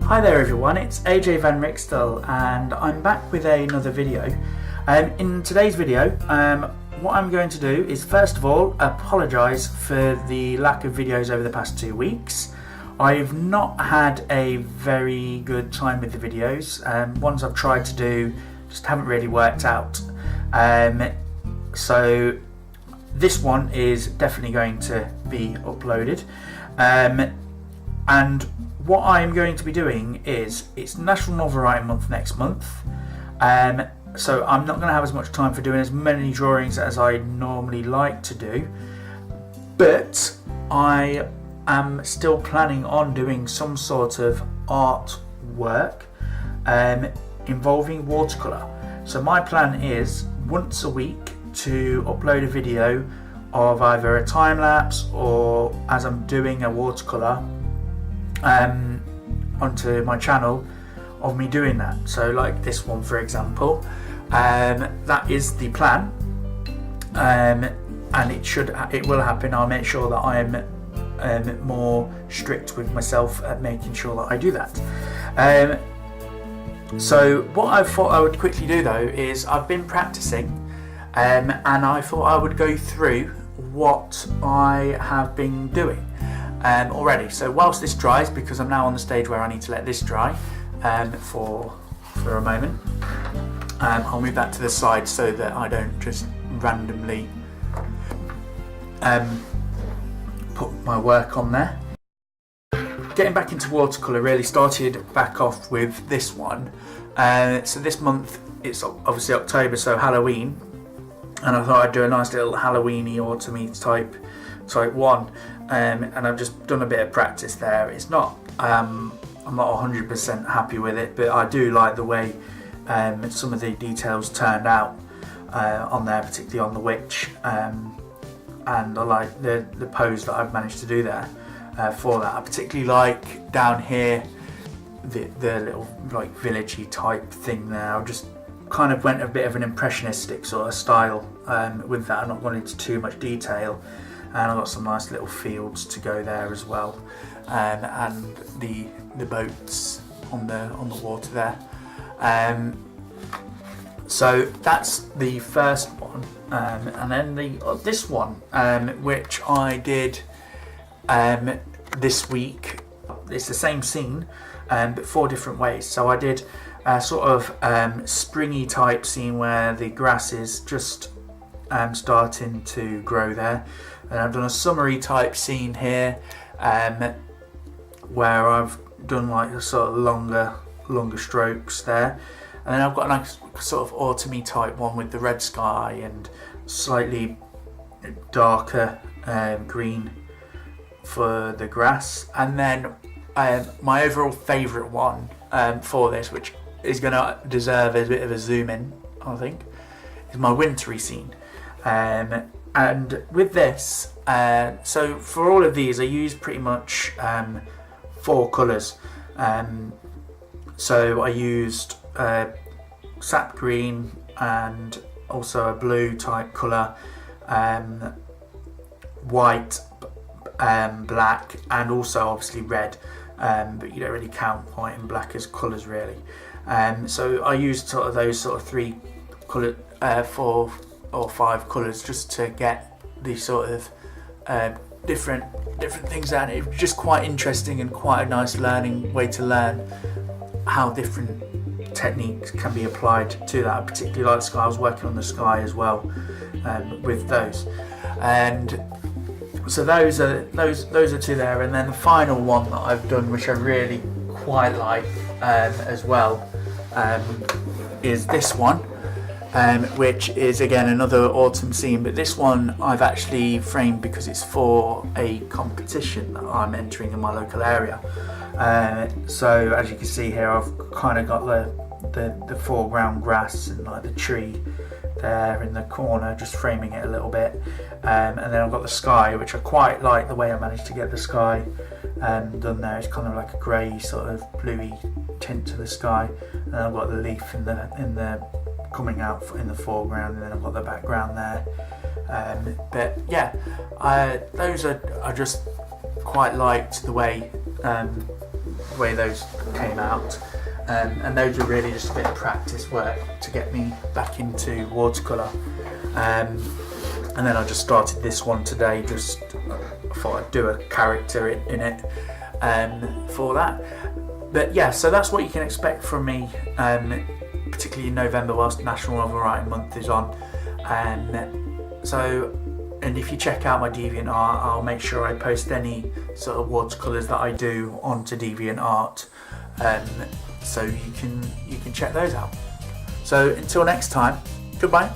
Hi there everyone, it's AJ Van-Rixtel and I'm back with another video. In today's video, what I'm going to do is first of all apologise for the lack of videos over the past 2 weeks. I've not had a very good time with the videos. Ones I've tried to do just haven't really worked out. So this one is definitely going to be uploaded. And what I'm going to be doing is, it's National Novel Writing Month next month, so I'm not going to have as much time for doing as many drawings as I normally like to do, but I am still planning on doing some sort of artwork involving watercolour. So my plan is once a week to upload a video of either a time lapse or as I'm doing a watercolour onto my channel of me doing that. So like this one for example, that is the plan, and it will happen. I'll make sure that I'm more strict with myself at making sure that I do that. So what I thought I would quickly do though is I've been practicing, and I thought I would go through what I have been doing already. So whilst this dries, because I'm now on the stage where I need to let this dry for a moment, I'll move that to the side so that I don't just randomly put my work on there. Getting back into watercolour really started back off with this one. So this month it's obviously October, so Halloween, and I thought I'd do a nice little Halloweeny autumny type one. And I've just done a bit of practice there. It's not, I'm not 100% happy with it, but I do like the way some of the details turned out on there, particularly on the witch, and I like the pose that I've managed to do there for that. I particularly like down here the little like villagey type thing there. I just kind of went a bit of an impressionistic sort of style with that. I'm not going into too much detail. And I've got some nice little fields to go there as well, and the boats on the water there. So that's the first one, and then this one, which I did this week. It's the same scene, but 4 different ways. So I did a sort of springy type scene where the grass is just starting to grow there. And I've done a summery type scene here, where I've done like a sort of longer strokes there, and then I've got a nice sort of autumny type one with the red sky and slightly darker green for the grass. And then my overall favourite one for this, which is going to deserve a bit of a zoom in, I think, is my wintry scene. And with this, so for all of these I use pretty much 4 colours. So I used sap green and also a blue type colour, white, black, and also obviously red, but you don't really count white and black as colours really. So I used sort of those sort of 3 colour, 4 or 5 colours just to get these sort of different things out. It was just quite interesting and quite a nice way to learn how different techniques can be applied to that. I particularly like the sky. I was working on the sky as well with those, and so those are 2 there. And then the final one that I've done, which I really quite like as well, is this one. Which is again another autumn scene, but this one I've actually framed because it's for a competition that I'm entering in my local area. So as you can see here, I've kind of got the foreground grass and like the tree there in the corner, just framing it a little bit, and then I've got the sky, which I quite like the way I managed to get the sky done there. It's kind of like a grey sort of bluey tint to the sky, and then I've got the leaf in the coming out in the foreground, and then I've got the background there. But yeah, those I just quite liked the way the way those came out. And those were really just a bit of practice work to get me back into watercolour. And then I just started this one today, just I thought I'd do a character in it for that. But yeah, so that's what you can expect from me, particularly in November whilst National Novel Writing Month is on. And if you check out my DeviantArt, I'll make sure I post any sort of watercolours that I do onto DeviantArt, so you can check those out. So until next time, goodbye.